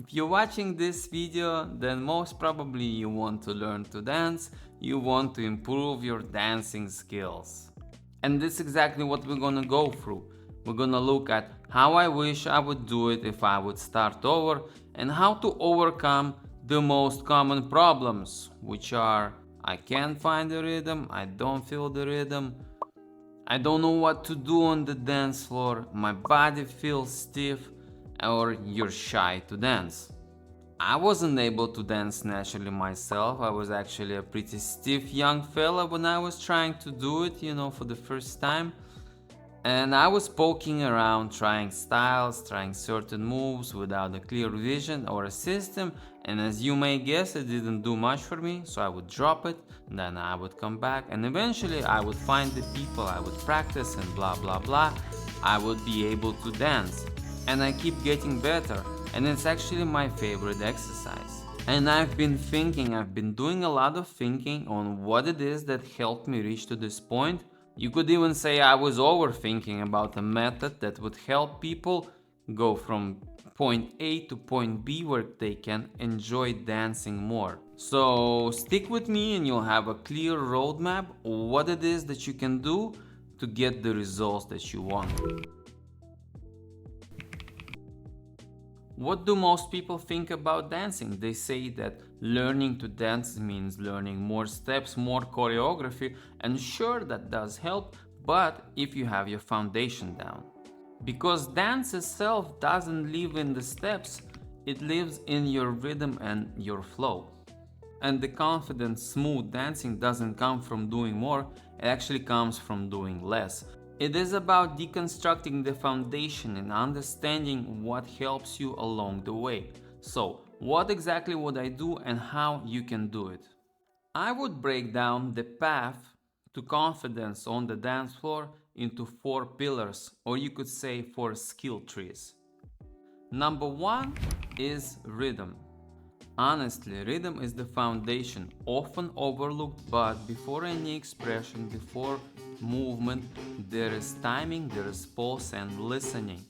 If you're watching this video, then most probably you want to learn to dance, you want to improve your dancing skills. And this is exactly what we're gonna go through. We're gonna look at how I wish I would do it if I would start over, and how to overcome the most common problems, which are I can't find the rhythm, I don't feel the rhythm, I don't know what to do on the dance floor, my body feels stiff, or you're shy to dance. I wasn't able to dance naturally myself. I was actually a pretty stiff young fella when I was trying to do it, for the first time. And I was poking around, trying styles, trying certain moves without a clear vision or a system. And as you may guess, it didn't do much for me. So I would drop it, and then I would come back, and eventually I would find the people, I would practice, and blah blah blah. I would be able to dance. And I keep getting better. And it's actually my favorite exercise. And I've been doing a lot of thinking on what it is that helped me reach to this point. You could even say I was overthinking about a method that would help people go from point A to point B where they can enjoy dancing more. So stick with me and you'll have a clear roadmap of what it is that you can do to get the results that you want. What do most people think about dancing? They say that learning to dance means learning more steps, more choreography, and sure, that does help, but if you have your foundation down. Because dance itself doesn't live in the steps, it lives in your rhythm and your flow. And the confident, smooth dancing doesn't come from doing more, it actually comes from doing less. It is about deconstructing the foundation and understanding what helps you along the way. So, what exactly would I do and how you can do it? I would break down the path to confidence on the dance floor into 4 pillars, or you could say 4 skill trees. Number 1 is rhythm. Honestly, rhythm is the foundation, often overlooked, but before any expression, before movement, there is timing, there is pulse and listening.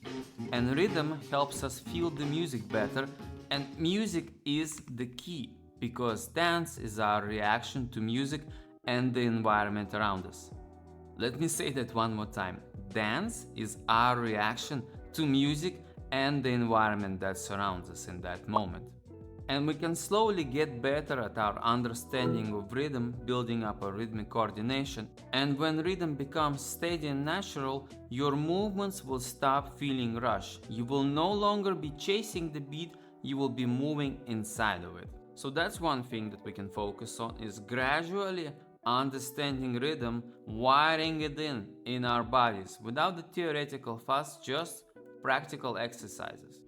And rhythm helps us feel the music better, and music is the key, because dance is our reaction to music and the environment around us. Let me say that one more time. Dance is our reaction to music and the environment that surrounds us in that moment. And we can slowly get better at our understanding of rhythm, building up a rhythmic coordination. And when rhythm becomes steady and natural, your movements will stop feeling rushed. You will no longer be chasing the beat, you will be moving inside of it. So that's one thing that we can focus on, is gradually understanding rhythm, wiring it in our bodies without the theoretical fuss, just practical exercises.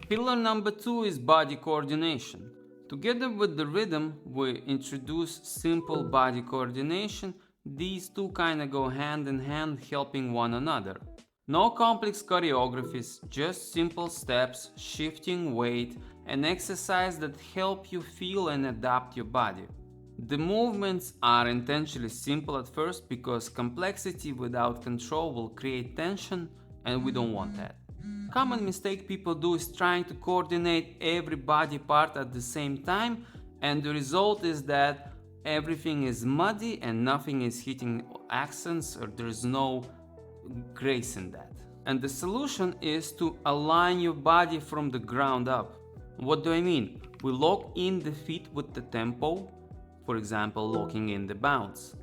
Pillar number 2 is body coordination. Together with the rhythm, we introduce simple body coordination. These two kinda go hand in hand, helping one another. No complex choreographies, just simple steps, shifting weight, and exercise that help you feel and adapt your body. The movements are intentionally simple at first because complexity without control will create tension, and we don't want that. Common mistake people do is trying to coordinate every body part at the same time, and the result is that everything is muddy and nothing is hitting accents, or there's no grace in that. And the solution is to align your body from the ground up. What do I mean? We lock in the feet with the tempo, for example, locking in the bounce.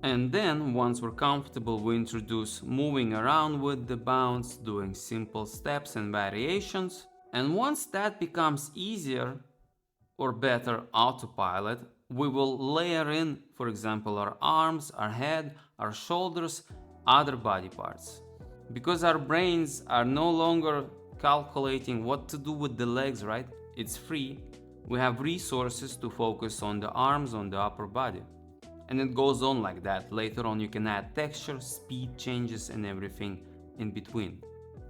And then, once we're comfortable, we introduce moving around with the bounce, doing simple steps and variations. And once that becomes easier, or better, autopilot, we will layer in, for example, our arms, our head, our shoulders, other body parts. Because our brains are no longer calculating what to do with the legs, right? It's free. We have resources to focus on the arms, on the upper body. And it goes on like that. Later on you can add texture, speed changes and everything in between.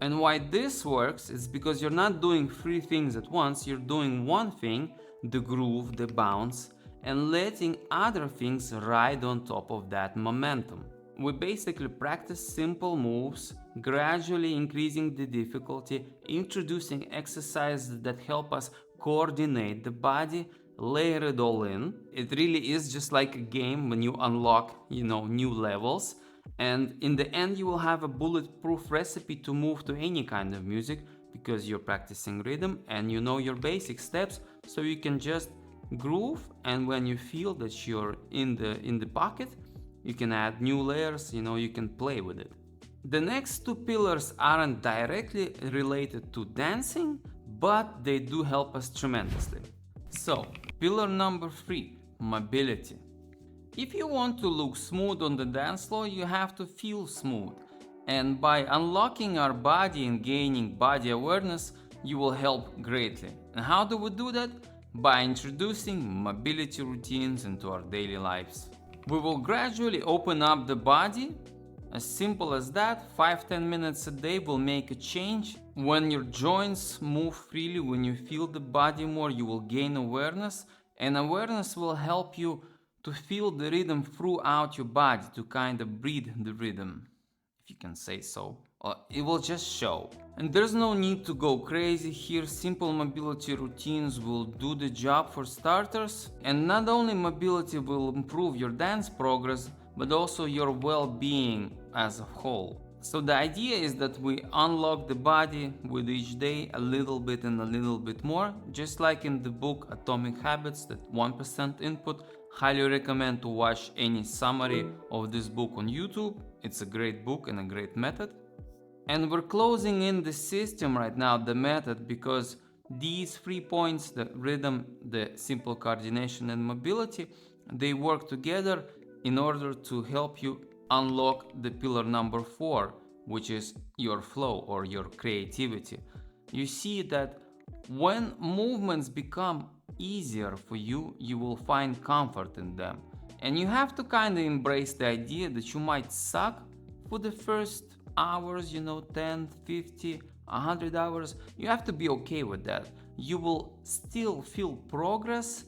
And why this works is because you're not doing 3 things at once, you're doing one thing, the groove, the bounce, and letting other things ride on top of that momentum. We basically practice simple moves gradually increasing the difficulty, introducing exercises that help us coordinate the body, layer it all in. It really is just like a game when you unlock, new levels. And in the end, you will have a bulletproof recipe to move to any kind of music because you're practicing rhythm and you know your basic steps, so you can just groove. And when you feel that you're in the pocket, you can add new layers, you can play with it. The next two pillars aren't directly related to dancing, but they do help us tremendously. So, pillar number 3, mobility. If you want to look smooth on the dance floor, you have to feel smooth. And by unlocking our body and gaining body awareness, you will help greatly. And how do we do that? By introducing mobility routines into our daily lives. We will gradually open up the body. As simple as that, 5-10 minutes a day will make a change. When your joints move freely, when you feel the body more, you will gain awareness, and awareness will help you to feel the rhythm throughout your body, to kind of breathe the rhythm, if you can say so. It will just show. And there's no need to go crazy here. Simple mobility routines will do the job for starters. And not only mobility will improve your dance progress, but also your well-being as a whole. So the idea is that we unlock the body with each day a little bit and a little bit more, just like in the book Atomic Habits, that 1% input. Highly recommend to watch any summary of this book on YouTube. It's a great book and a great method. And we're closing in the system right now, the method, because these 3 points, the rhythm, the simple coordination and mobility, they work together in order to help you unlock the pillar number 4, which is your flow or your creativity. You see that when movements become easier for you, you will find comfort in them. And you have to kind of embrace the idea that you might suck for the first hours, 10, 50, 100 hours. You have to be okay with that. You will still feel progress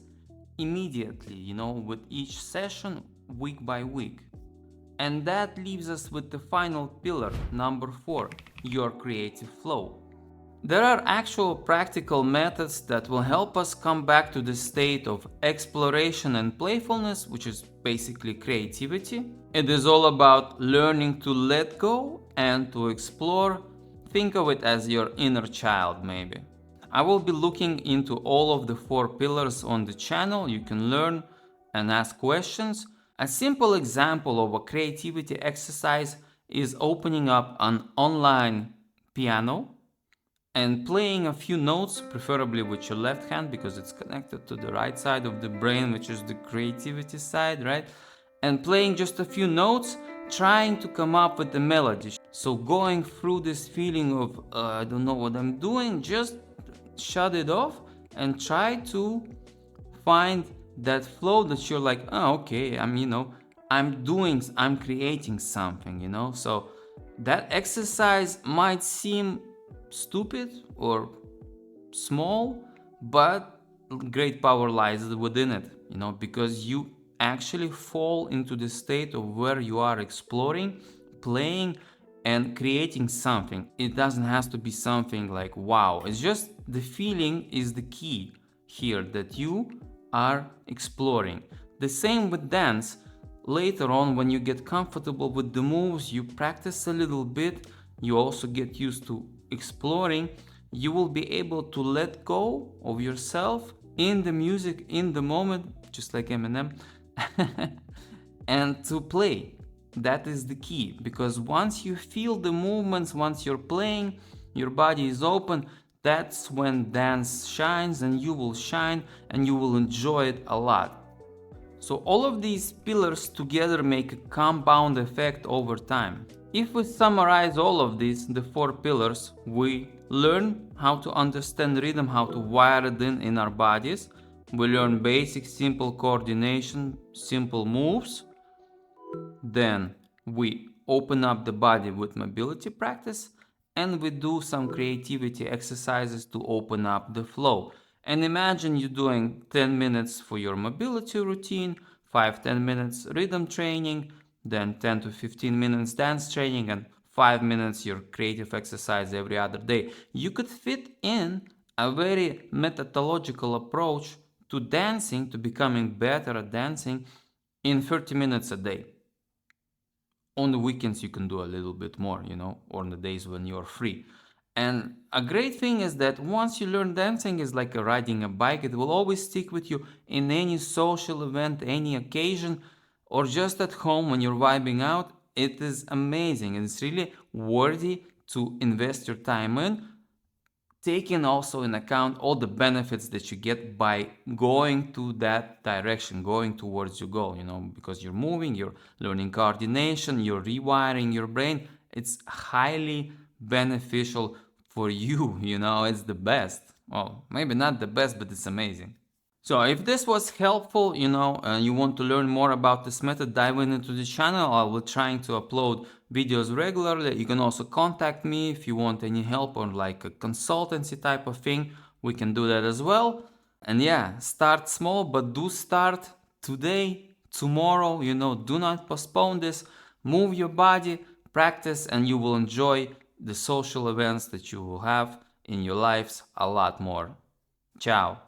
immediately, with each session, week by week. And that leaves us with the final pillar, number 4, your creative flow. There are actual practical methods that will help us come back to the state of exploration and playfulness, which is basically creativity. It is all about learning to let go and to explore. Think of it as your inner child, maybe. I will be looking into all of the 4 pillars on the channel. You can learn and ask questions. A simple example of a creativity exercise is opening up an online piano and playing a few notes, preferably with your left hand because it's connected to the right side of the brain, which is the creativity side, right? And playing just a few notes, trying to come up with the melody. So going through this feeling of I don't know what I'm doing, just shut it off and try to find that flow that you're like, oh, okay, I'm creating something. So that exercise might seem stupid or small, but great power lies within it, because you actually fall into the state of where you are exploring, playing, and creating something. It doesn't have to be something like wow. It's just the feeling is the key here, that you are exploring. The same with dance. Later on, when you get comfortable with the moves, you practice a little bit, you also get used to exploring, you will be able to let go of yourself in the music, in the moment, just like Eminem, and to play. That is the key, because once you feel the movements, once you're playing, your body is open, that's when dance shines, and you will shine and you will enjoy it a lot. So all of these pillars together make a compound effect over time. If we summarize all of these, the 4 pillars, we learn how to understand rhythm, how to wire it in our bodies. We learn basic, simple coordination, simple moves. Then we open up the body with mobility practice, and we do some creativity exercises to open up the flow. And imagine you doing 10 minutes for your mobility routine, 5-10 minutes rhythm training, then 10 to 15 minutes dance training, and 5 minutes your creative exercise every other day. You could fit in a very methodological approach to dancing, to becoming better at dancing in 30 minutes a day. On the weekends, you can do a little bit more, or on the days when you're free. And a great thing is that once you learn dancing, is like riding a bike. It will always stick with you in any social event, any occasion, or just at home when you're vibing out. It is amazing and it's really worthy to invest your time in, taking also in account all the benefits that you get by going to that direction, going towards your goal, because you're moving, you're learning coordination, you're rewiring your brain. It's highly beneficial for you, it's the best. Well, maybe not the best, but it's amazing. So if this was helpful, and you want to learn more about this method, dive into the channel. I will trying to upload videos regularly. You can also contact me if you want any help on like a consultancy type of thing. We can do that as well. And yeah, start small, but do start today, tomorrow, do not postpone this. Move your body, practice, and you will enjoy the social events that you will have in your lives a lot more. Ciao.